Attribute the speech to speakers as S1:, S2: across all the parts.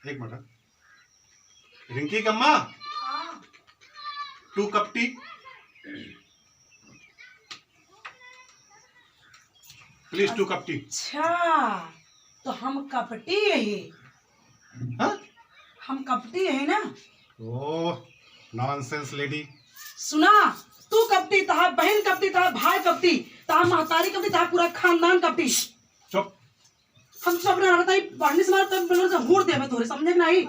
S1: एक minute. Rinki Kamma, 2 cup T please, 2 cup T.
S2: अच्छा, तो हम कपटी है।
S1: हाँ?
S2: हम कपटी है ना।
S1: ओह नॉनसेंस लेडी।
S2: सुना, तू कपटी, तहा बहन कपटी, तहा भाई कपटी, तहा महतारी कपटी, तहा पूरा खानदान कपटी।
S1: चुप।
S2: हम सब ना रहता है पढ़ने से मारा तब से होड़ दे मैं तोरे समझे नहीं।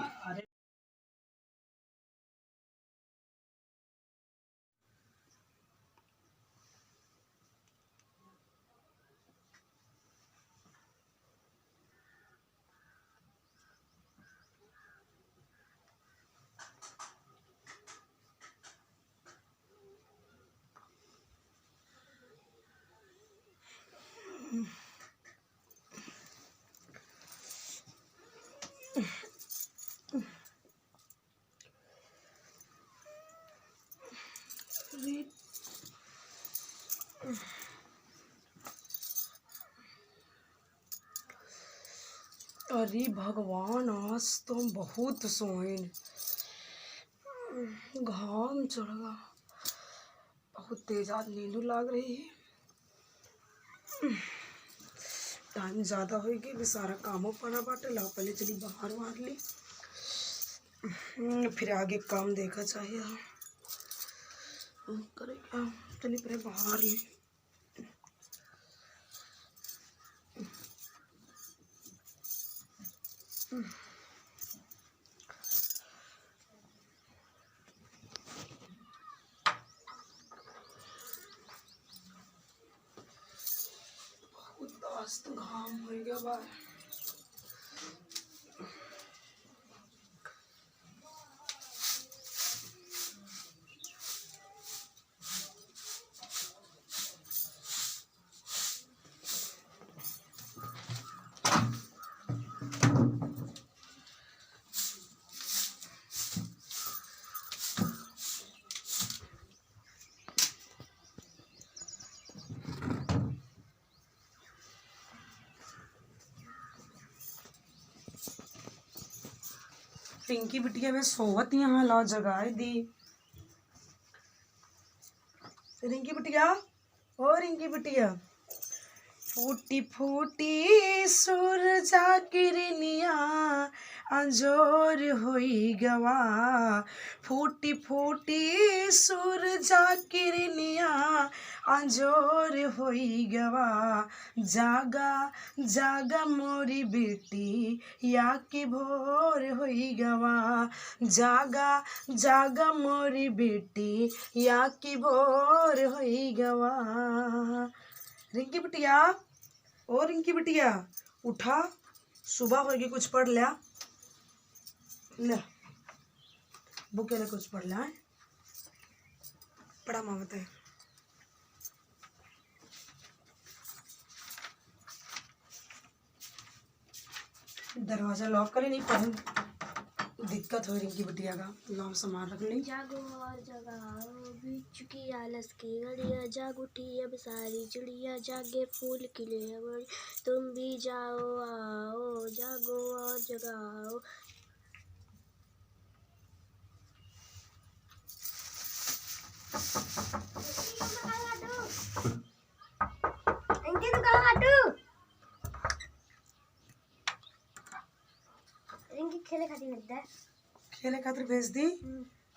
S2: अरे भगवान, आज तो बहुत सोइन, घाम चढ़ा, बहुत तेज आज नींद लाग रही है। टाइम ज्यादा हो गई, भी सारा कामों पड़ा बाटे। ला पहले चली बाहर बाहर ली, फिर आगे काम देखा चाहिए। करे चली पहले बाहर ली। आज तो घाम हो गया बाहर। पिंकी बिटिया वे सोवत यहाँ ला जगाए दी। रिंकी बिटिया, ओ रिंकी बिटिया, फूटी फूटी सूरजा किरनिया अंजोर होई गवा। फूटी फूटी सूरजा किरनिया अंजोर होई गवा। जागा जागा मोरी बेटी या की भोर होई गवा। जागा जागा मोरी बेटी या की भोर होई गवा। रिंकी बिटिया, ओ रिंकी बिटिया, उठा, सुबह हो गई, कुछ पढ़ लिया ले, बुक ले कुछ पढ़ लिया है? पढ़ा माँ बताए। दरवाजा लॉक करे नहीं, पढ़ दिक्कत हो रिंकी बिटिया का। लॉक सामान रख ली।
S3: जागो और जगाओ बीत चुकी आलस की घड़िया। जाग उठी अब सारी चिड़िया, जागे फूल खिले अब तुम भी जाओ आओ। जागो और जगाओ। खेले खाती लगता है,
S2: खेले खातिर भेज दी।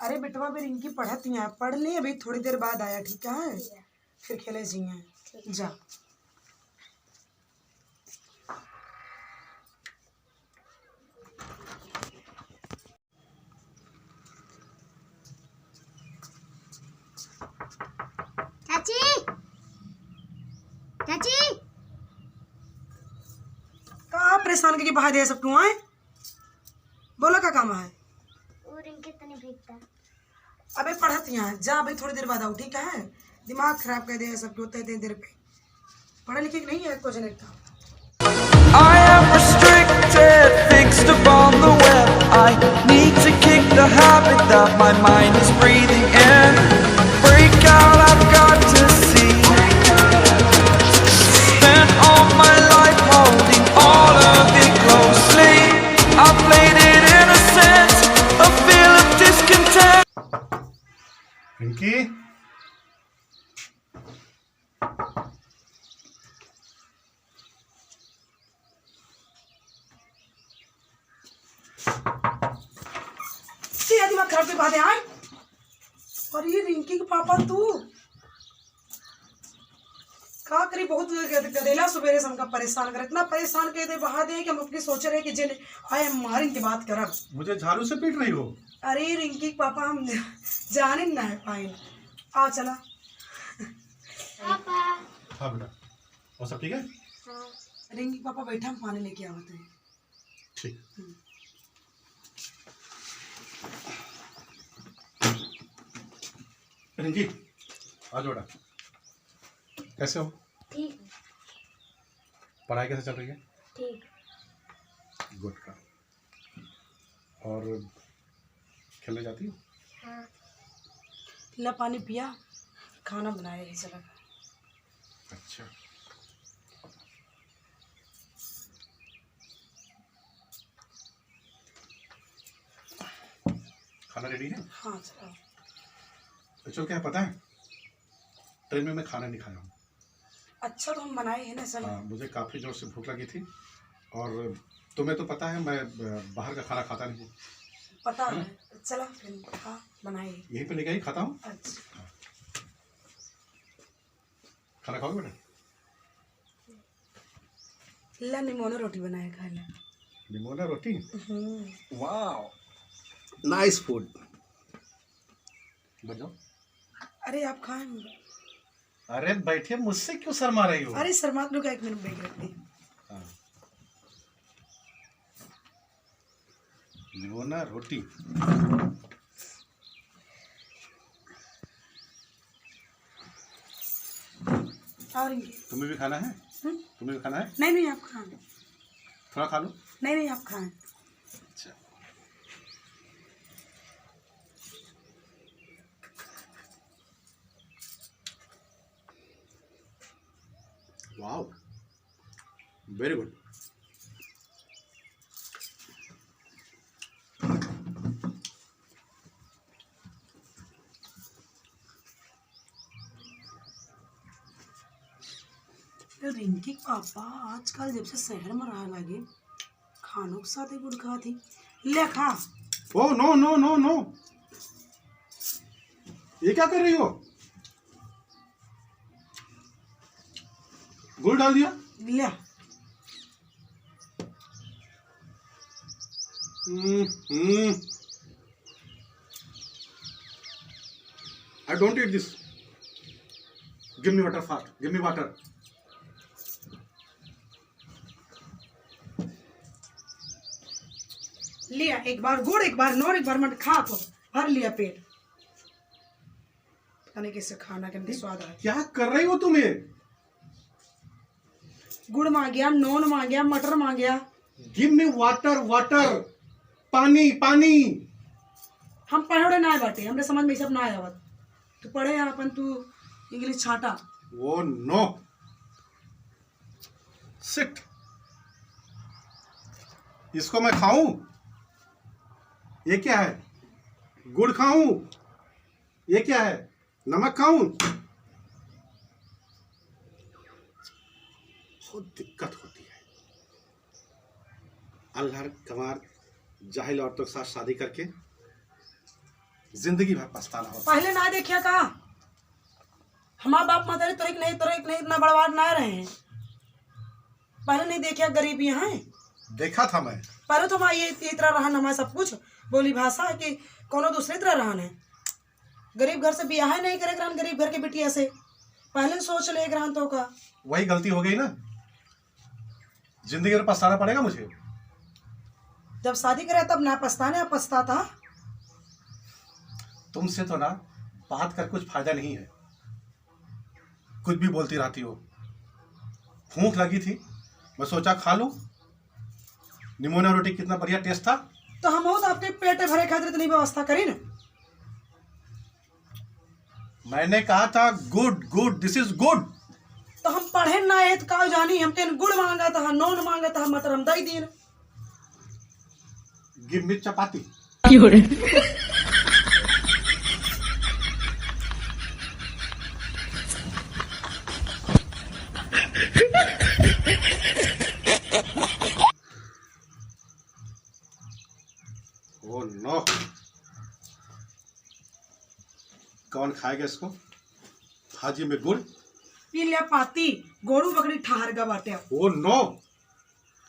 S2: अरे बेटवा भी रिंकी पढ़ती हैं, पढ़ ली, अभी थोड़ी देर बाद आया, ठीक है? फिर खेले जी जा।
S3: चाची चाची
S2: कहाँ परेशान करके बाहर दे सब तू आए? बोलो क्या काम है?
S3: और इनके तने फेंकता।
S2: अबे पढ़ती हैं, जा अभी थोड़ी देर बाद आओ, ठीक है? दिमाग खराब कर दे सब होता है इतनी देर पे। पढ़े लिखे नहीं है कुछ नहीं था।
S4: I am restricted, fixed upon the web. I need to kick the habit that my mind is breathing in. Break out, I've got to see. Spent all my life holding all of it closely. I played it
S1: Rinki,
S2: तेरा दिमाग खराब के बाद है आए। और ये रिंकी के पापा तू का करी, बहुत गदेला सवेरे से हमका परेशान कर, इतना परेशान कर दे बहा दे कि हम अपनी सोच रहे कि जिन आए हम मारिन की बात करब।
S1: मुझे झाड़ू से पीट रही हो?
S2: अरे रिंकी के पापा हम जाने ना है पाए। आओ चला।
S3: पापा।
S1: हाँ बेटा, और सब ठीक है?
S3: हाँ।
S2: रिंकी के पापा बैठा, हम पानी लेके आवते हैं।
S1: ठीक। रिंकी, आ जाओ बेटा। कैसे हो?
S3: ठीक।
S1: पढ़ाई कैसे चल रही है?
S3: ठीक।
S1: गुड का। और खेलने जाती हो?
S3: हाँ।
S2: ला पानी पिया, खाना बनाया ही चला।
S1: अच्छा। खाना रेडी है?
S2: हाँ चला।
S1: अच्छा क्या है पता है, ट्रेन में मैं खाना नहीं खाया हूँ।
S2: अच्छा तो हम बनाए हैं ना चला।
S1: हाँ, मुझे काफ़ी जोर से भूख लगी थी, और तुम्हें तो पता है मैं बाहर का खाना खाता नहीं हूँ।
S2: पता है, चला फिर हाँ बनाए।
S1: यहीं पे लेके ही खाता हूँ।
S2: अच्छा
S1: खाना खाओगे बेटा?
S2: ला निमोना रोटी बनाए खा ले।
S1: निमोना रोटी?
S2: हम्म।
S1: वाह, नाइस फूड। बैठ जाओ।
S2: अरे आप खाएं।
S1: अरे बैठिए, मुझसे क्यों शर्मा रही हो?
S2: अरे शर्मात लोग 1 मिनट बैठ रखते।
S1: हाँ। निमोना रोटी।
S2: और ये
S1: तुम्हें भी खाना है? तुम्हें भी खाना है?
S2: नहीं नहीं आप खाएं।
S1: थोड़ा खा लो।
S2: नहीं नहीं आप खाएं।
S1: अच्छा। Wow, very good.
S2: रिंकी के पापा आजकल जब से शहर में रह लगे, खानों के साथ ही गुड़ खा थी। ले खा।
S1: Oh no no no no, ये क्या कर रही हो? गुड़ डाल दिया?
S2: ले।
S1: I don't eat this. Give me water fast. Give me water.
S2: लिया एक बार गुड़, एक बार नोर, एक बार मत खा तो भर लिया पेट। पता नहीं कैसे खाना के अंदर स्वाद आया।
S1: क्या कर रही हो तुम ये?
S2: गुड़ मांगया, नॉन मांगया, मटर मांगया।
S1: गिव मी वाटर वाटर, पानी पानी।
S2: हम पढ़े ना बाटे, हमरे समझ में सब ना आवत। तू पढ़े यहाँ अपन, तू इंग्लिश छाटा।
S1: वो नो, सिट। इसको मैं खाऊं? ये क्या है? गुड़ खाऊं? ये क्या है? नमक खाऊं? बहुत दिक्कत होती है। अल्लाह कमार जाहिल औरतों के साथ शादी करके जिंदगी भर पछताना होता।
S2: पहले ना देखिया का हमारा बाप माता तोरे इतना बर्बाद ना रहे हैं। पहले नहीं देखिया गरीबी है।
S1: देखा था मैं।
S2: पहले तो ये तरह रहन हमारा सब कुछ बोली भाषा कि कोनो दूसरे तरह रहन है। गरीब घर से बियाह नहीं करे रहन, गरीब घर के बिटिया से पहले सोच ले रहन तो का।
S1: वही गलती हो गई ना, जिंदगी में पछताना पड़ेगा मुझे।
S2: जब शादी करे तब ना पछताने, अब पछताता।
S1: तुमसे तो ना बात कर कुछ फायदा नहीं है, कुछ भी बोलती रहती हो। भूख लगी थी, मैं सोचा खा लूं। निमोना रोटी कितना बढ़िया टेस्ट था।
S2: तो हम बहुत आपके पेट भरे खातिर इतनी व्यवस्था करी ना।
S1: मैंने कहा था good good, this is good.
S2: तो हम पढ़े ना है तो का जानी, हमके गुड़ मांगा था, नॉन मांगा था, मटर हम दई दीन।
S1: गिव मी चपाती। ओ नो, कौन खाएगा इसको? भाजी में गुड़?
S2: पी लिया पाती, गोरू बकरी ठहर गा बाटे।
S1: ओ नो,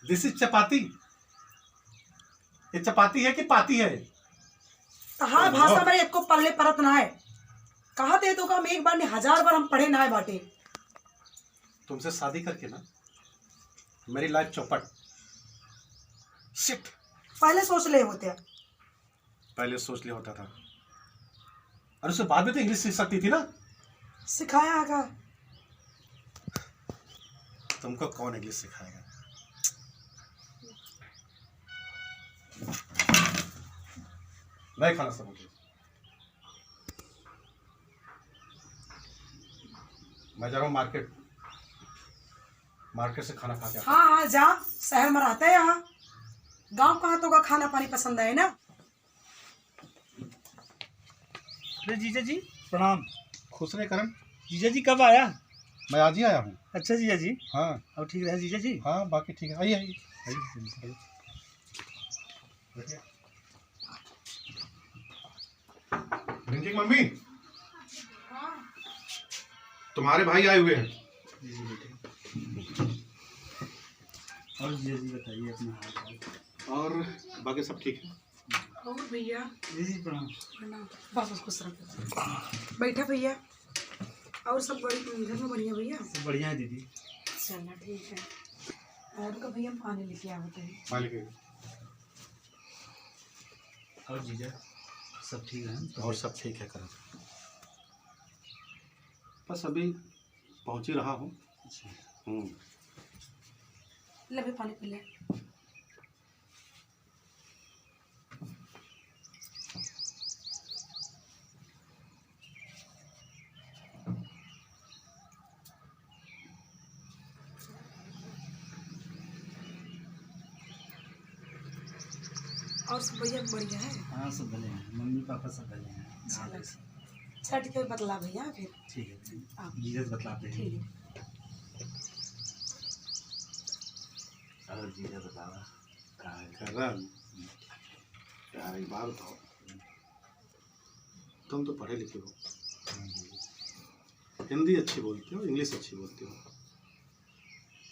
S1: दिस इज चपाती। ये चपाती है कि पाती है?
S2: तहार भाषा में एक को पल्ले परत ना है। कहा थे तो हम एक बार नहीं 1000 बार हम पढ़े ना है बाटे।
S1: तुमसे शादी करके ना मेरी लाइफ चौपट। शिट,
S2: पहले सोच ले होते।
S1: पहले सोच लिया होता था। और उसके बाद में तो इंग्लिश सीख सकती थी ना।
S2: सिखाया आगा।
S1: तुमको कौन इंग्लिश सिखाएगा? नहीं खाना सब मुझे। मैं जा रहा हूँ मार्केट। मार्केट से खाना खा के आता हूँ।
S2: हाँ हाँ जा, शहर में रहते हैं यहाँ। गांव कहाँ तो का खाना पानी पसंद है ना।
S5: अरे जीजा जी प्रणाम।
S1: खुश रहे करण।
S5: जीजा जी कब आया?
S1: मैं आज ही आया हूँ।
S5: अच्छा जीजा जी,
S1: हाँ
S5: अब ठीक रहे जीजा जी?
S1: हाँ, बाकी ठीक है। आइए आइए आइए। रिंकी की मम्मी, तुम्हारे भाई आए हुए हैं।
S5: जी जी बेटे। और जीजा जी बताइए अपना हाल चाल।
S1: और बाकी सब ठीक है।
S2: और भैया
S5: जी जी प्रणाम।
S2: बस बस खुश रहो। बैठा भैया। और सब बड़ी घर में बढ़िया भैया?
S5: सब बढ़िया है दीदी।
S2: चलना ठीक है। और का भैया पानी लेके आवते हैं।
S1: मालिक
S5: और जीजा सब ठीक है?
S1: और सब ठीक है करण। बस अभी पहुंच ही रहा हूँ।
S5: अच्छा।
S2: ले भी पानी पी ले। और सब भैया बढ़िया है?
S5: हाँ सब भले हैं, मम्मी पापा सब भले हैं।
S2: चलो छठ के बतला भैया फिर।
S5: ठीक है,
S2: आप
S5: जीजा से बतलाते हैं।
S2: ठीक है।
S5: और जीजा बतावा कहाँ है?
S1: करण यार एक बात बताओ, तुम तो पढ़े लिखे हो, हिंदी अच्छी बोलते हो, इंग्लिश अच्छी बोलते हो,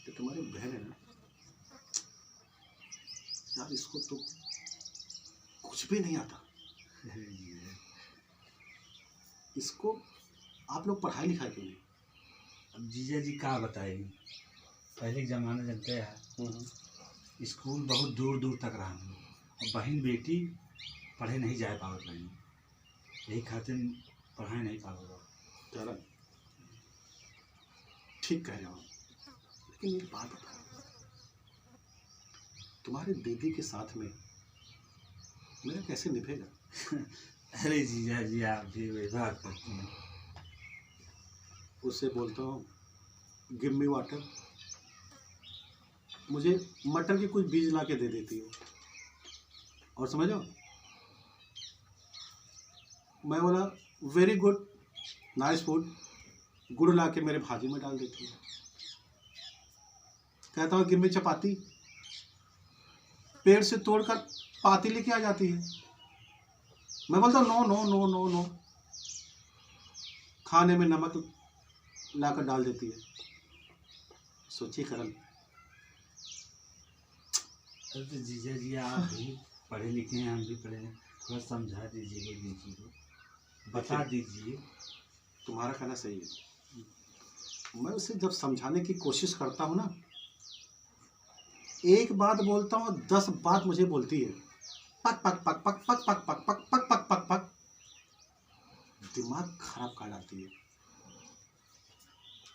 S1: तो तुम्हारी बहन है ना यार, इसको तो कुछ भी नहीं आता। इसको आप लोग पढ़ाई लिखाई क्यों नहीं?
S5: अब जीजा जी क्या बताएगी, पहले के ज़माना जानते हैं स्कूल बहुत दूर दूर तक रहा हम लोग। और बहन बेटी पढ़े नहीं जा पावत बहन, यही खातिर पढ़ाई नहीं पाओगे।
S1: करण ठीक कह रहे हो, लेकिन एक बात बताओ, तुम्हारे दीदी के साथ में मेरा कैसे निभेगा?
S5: अरे जीजा जी आप भी वही बात करते हैं।
S1: उससे बोलता हूँ गिव मी वाटर, मुझे मटर के कुछ बीज ला के दे देती हो, और समझो मैं बोला वेरी गुड नाइस फूड, गुड़ ला के मेरे भाजी में डाल देती है। कहता हूँ गिव मी चपाती, पेड़ से तोड़कर पाती लेके आ जाती है। मैं बोलता हूँ no no no no no, खाने में नमक लाकर डाल देती है। सोचिए करण।
S5: अरे तो जीजा जी आप भी पढ़े लिखे हैं, हम भी पढ़े हैं, थोड़ा समझा दीजिए दीदी को, बता दीजिए।
S1: तुम्हारा कहना सही है, मैं उसे जब समझाने की कोशिश करता हूँ ना, एक बात बोलता हूँ 10 बात मुझे बोलती है, पक पक पक पक पक पक पक पक पक पक पक पक, दिमाग खराब कर डालती है।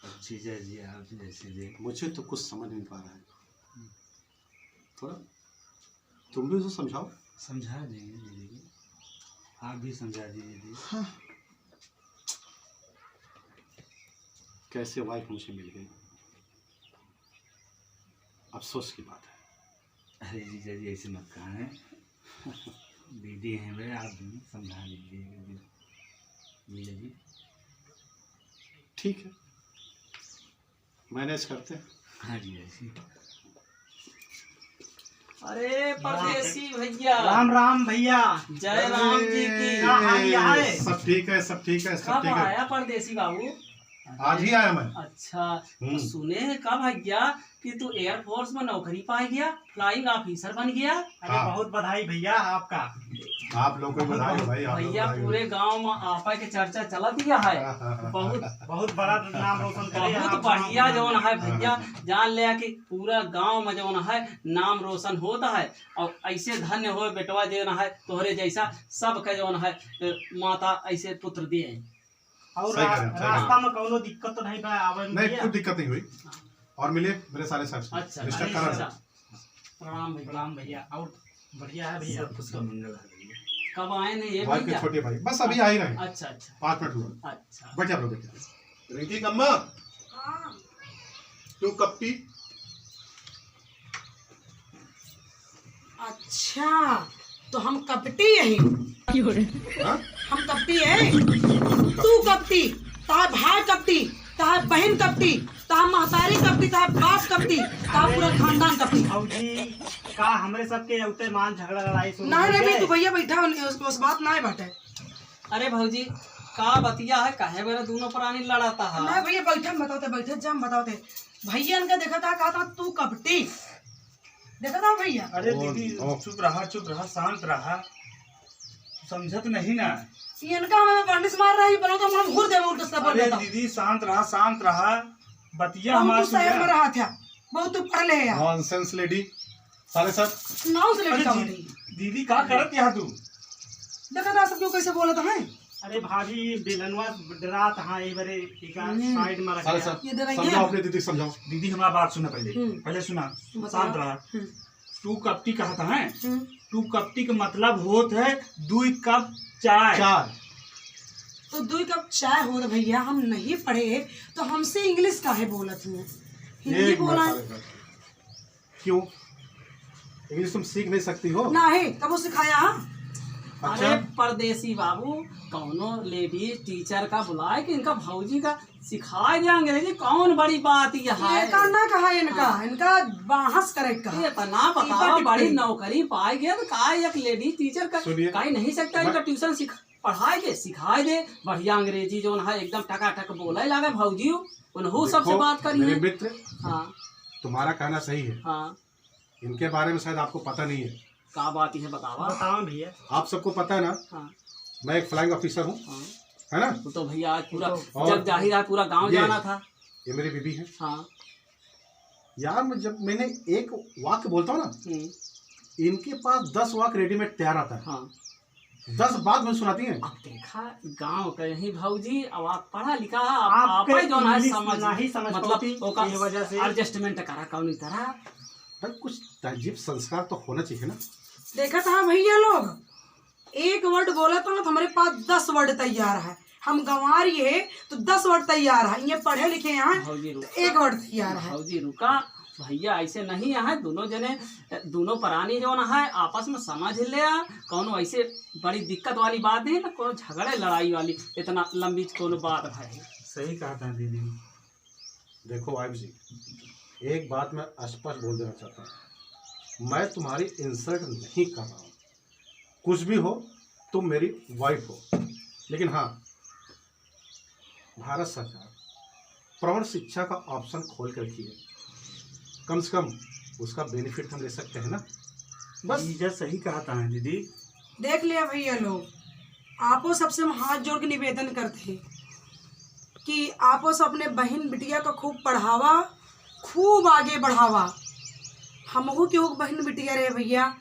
S5: अब जीजा जी आप जैसे देख,
S1: मुझे तो कुछ समझ नहीं पा रहा है, थोड़ा तुम भी उसे समझाओ।
S5: समझा देंगे दीदी को, आप भी समझा दीजिए दीदी।
S1: हाँ। कैसे वाइफ मुझे मिल गई, अफसोस की बात है।
S5: अरे जीजा जी ऐसे मत कहा है, दीदी हैं भाई, आप भी समझा दीजिए जीजा जी।
S1: ठीक है, मैनेज करते हैं।
S5: हाँ जी ऐसी।
S6: अरे परदेसी भैया,
S5: राम राम भैया।
S6: जय राम जी की।
S1: सब ठीक है, सब ठीक है, सब
S6: कब
S1: ठीक है।
S6: आया परदेसी बाबू?
S1: आज ही आया मैं।
S6: अच्छा, तो सुने हैं कब भैया कि तू एयरफोर्स में नौकरी पा गया, फ्लाइंग ऑफिसर बन गया।
S5: अरे
S1: हाँ।
S5: बहुत बधाई भैया आपका।
S1: आप लोगों को बधाई हो भाई, आप लोगों को
S6: भैया
S1: बधाई हो।
S6: पूरे गांव में आपा के चर्चा चला दिया है। बहुत
S5: बहुत बड़ा नाम रोशन करे
S6: बहुत
S5: आप।
S6: बढ़िया जौन है भैया, जान लिया कि पूरा गांव में जौन है नाम रोशन होता है। और ऐसे धन्य हो बेटवा जौन है तोहरे जैसा सबके जौन है माता ऐसे पुत्र दिए।
S5: और
S1: सही कह रहे हैं, सही
S5: रास्ता में कोनो दिक्कत तो नहीं बा आवे में
S1: नहीं,
S5: भैया?
S1: कुछ दिक्कत नहीं हुई। और मिले मेरे सारे साहब से।
S6: अच्छा,
S1: मिस्टर
S6: अरे
S1: करण।
S6: अच्छा। प्रणाम भैया।
S5: प्रणाम भैया। और बढ़िया है भैया।
S6: उसका मंगल है भैया। कब आए ने ये
S1: भाई के
S6: भैया?
S1: छोटे भाई बस अभी आ ही रहे।
S6: अच्छा अच्छा
S1: 5 मिनट हुआ।
S6: अच्छा।
S1: बैठे आप लोग, बैठे। रिंकी कम्मा,
S2: हाँ
S1: तू कप्पी।
S2: अच्छा, तो हम कपटी यही,
S1: हाँ?
S2: हम कपटी है। तू कपटी, तार भाई कपटी, तार बहन कपटी, तार महतारी कपटी, तार बाप कपटी, तार पूरा खानदान कपटी।
S5: और जी का हमरे सबके उते मान झगड़ा लड़ाई शुरू
S2: नहीं
S5: हो
S2: नहीं
S5: गए?
S2: तू भैया बैठा, उस बात ना बाटे।
S6: अरे भौजी का बतिया है, काहे मेरा दोनों प्राणी लड़ाता है?
S2: नहीं भैया बैठे बताओते, बैठे जम बताओते। भैया इनका देखा था, कहा था तू कपटी, देखा था भैया।
S5: अरे
S1: ओ,
S5: दीदी
S1: ओ।
S5: चुप रहा, शांत रहा। समझत नहीं ना।
S2: इनका हमें बंडिस मार रही, बोलो तो हम घूर देवे उल्टा सब
S5: अरे
S2: देता।
S5: दीदी शांत रहा। बतिया
S2: बहुत
S5: हमारे
S2: तू शहर में रहा था, बहुत तू पढ़ ले यार।
S1: Nonsense lady. साले साहब
S2: नाव से
S5: अरे
S2: लड़का
S5: दी-
S2: बनी।
S5: दीदी का करत यहाँ तू?
S2: देखा था सब क्यों कैसे बोला था?
S5: अरे भाभी बेलनवा डरात हाँ ये बरे साइड में रख
S1: साले
S5: दिया।
S2: ये दे
S1: साहब
S2: रही
S1: समझाओ
S2: है।
S1: अपनी दीदी को, समझाओ।
S5: दीदी हमारा बात सुना पहले।
S2: हम्म।
S5: सुना।
S2: बताओ।
S5: शांत रहा।
S2: हम्म,
S5: तू कपटी कहता है।
S2: हम्म।
S5: तू कपटी का मतलब होत है 2 कप चाय।
S1: 4
S2: तो 2 कप चाय हो भैया, हम नहीं पढ़े तो हमसे इंग्लिश काहे बोलत हुए? हिंदी
S1: एक
S2: बोला
S1: मिनट, साले साहब। क्यों इंग्लिश तुम सीख नहीं सकती हो?
S2: नहीं, तब वो सिखाया। हाँ?
S6: अरे
S1: अच्छा,
S6: परदेसी बाबू, कौनो लेडीज टीचर का बुलाए कि इनका भौजी का सिखा दिया अंग्रेजी, कौन बड़ी बात यह है?
S2: इनका ना कहा, इनका बहस करे कहा।
S6: ये तना बताओ, बड़ी नौकरी पाई गया तो का एक लेडीज टीचर का
S1: सुनिए।
S6: का नहीं सकता इनका ट्यूशन पढ़ाए के सिखाए दे बढ़िया अंग्रेजी जो है एकदम टकाटक बोले लगे भौजी उन्हों सबसे
S1: देखो,
S6: बात
S1: मेरे
S6: करिए।
S1: मित्र,
S6: हाँ
S1: तुम्हारा कहना सही है।
S6: हाँ,
S1: इनके बारे में शायद आपको पता नहीं है।
S6: का बात है बतावा।
S5: बताओ भैया।
S1: आप सबको पता है ना,
S6: हाँ
S1: मैं एक फ्लाइंग ऑफिसर हूँ,
S6: हाँ,
S1: है ना?
S6: वो तो भैया आज पूरा
S1: और
S6: जग जाहिर है, पूरा गांव
S1: ये-
S6: जाना था।
S1: ये मेरी बीबी है
S6: हाँ
S1: यार। जब मैंने एक वाक्य बोलता हूँ ना, इनके पास 10 वाक्य रेडीमेड तैयार आता है।
S6: हाँ।
S1: 10 बात मुझे सुनाती हैं।
S6: अब देखा गांव का यही भौजी, अब आप पढ़ा लिखा
S5: आपके
S6: आप जो है
S5: इंग्लिश
S6: समझ
S5: नहीं समझ पाती,
S6: मतलब
S5: ये वजह से।
S6: एडजस्टमेंट करा कौन तरह।
S1: भाई कुछ तहजीब संस्कार तो होना चाहिए ना।
S2: देखा था भैया, लोग एक वर्ड बोला तो ना, तो हमारे पास 10 वर्ड तैयार है। हम गंवारी है तो 10 वर्ड तैयार है। ये पढ़े लिखे हैं
S6: भौजी
S2: तो
S6: रुका,
S2: 1 वर्ड तैयार है।
S6: भौजी रुका भैया, ऐसे नहीं है। दोनों जने दोनों प्राणी जो ना है आपस में समझ ले, कोनो ऐसे बड़ी दिक्कत वाली बात नहीं ना, कोनो झगड़े लड़ाई वाली इतना लंबी कोनो बात है।
S5: सही कहा था दीदी।
S1: देखो वाइफ जी, एक बात मैं स्पष्ट बोल देना चाहता हूँ, मैं तुम्हारी इंसल्ट नहीं कर रहा हूँ। कुछ भी हो, तुम मेरी वाइफ हो। लेकिन हाँ, भारत सरकार प्रौढ़ शिक्षा का ऑप्शन खोल कर रखी है। कम से कम उसका बेनिफिट हम ले सकते हैं ना। बस
S5: जीजा सही कहा था दीदी।
S2: देख लिया भैया लोग, आपो सबसे हम हाथ जोड़ के निवेदन करते कि आपो सब अपने बहन बिटिया को खूब पढ़ावा, खूब आगे बढ़ावा। हमहू के एक बहन बिटिया रहे भैया,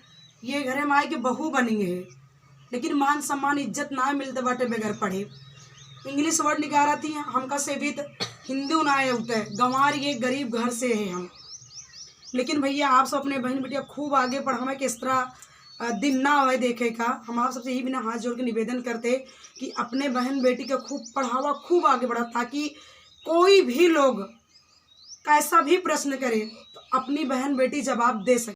S2: ये घरे में आए के बहू बनी है, लेकिन मान सम्मान इज्जत ना मिलते बाटे बगैर पढ़े। इंग्लिश वर्ड निकाला थी हमका से भी हिंदी ना आए उठे, गंवार ये गरीब घर से है हम। लेकिन भैया आप सब अपने बहन बिटिया खूब आगे बढ़ावे के, इस तरह दिन ना आए देखे का। हम आप सबसे यही बिना हाथ जोड़ के निवेदन करते कि अपने बहन बेटी को खूब पढ़ावा, खूब आगे बढ़ा, ताकि कोई भी लोग कैसा भी प्रश्न करे तो अपनी बहन बेटी जवाब दे सके।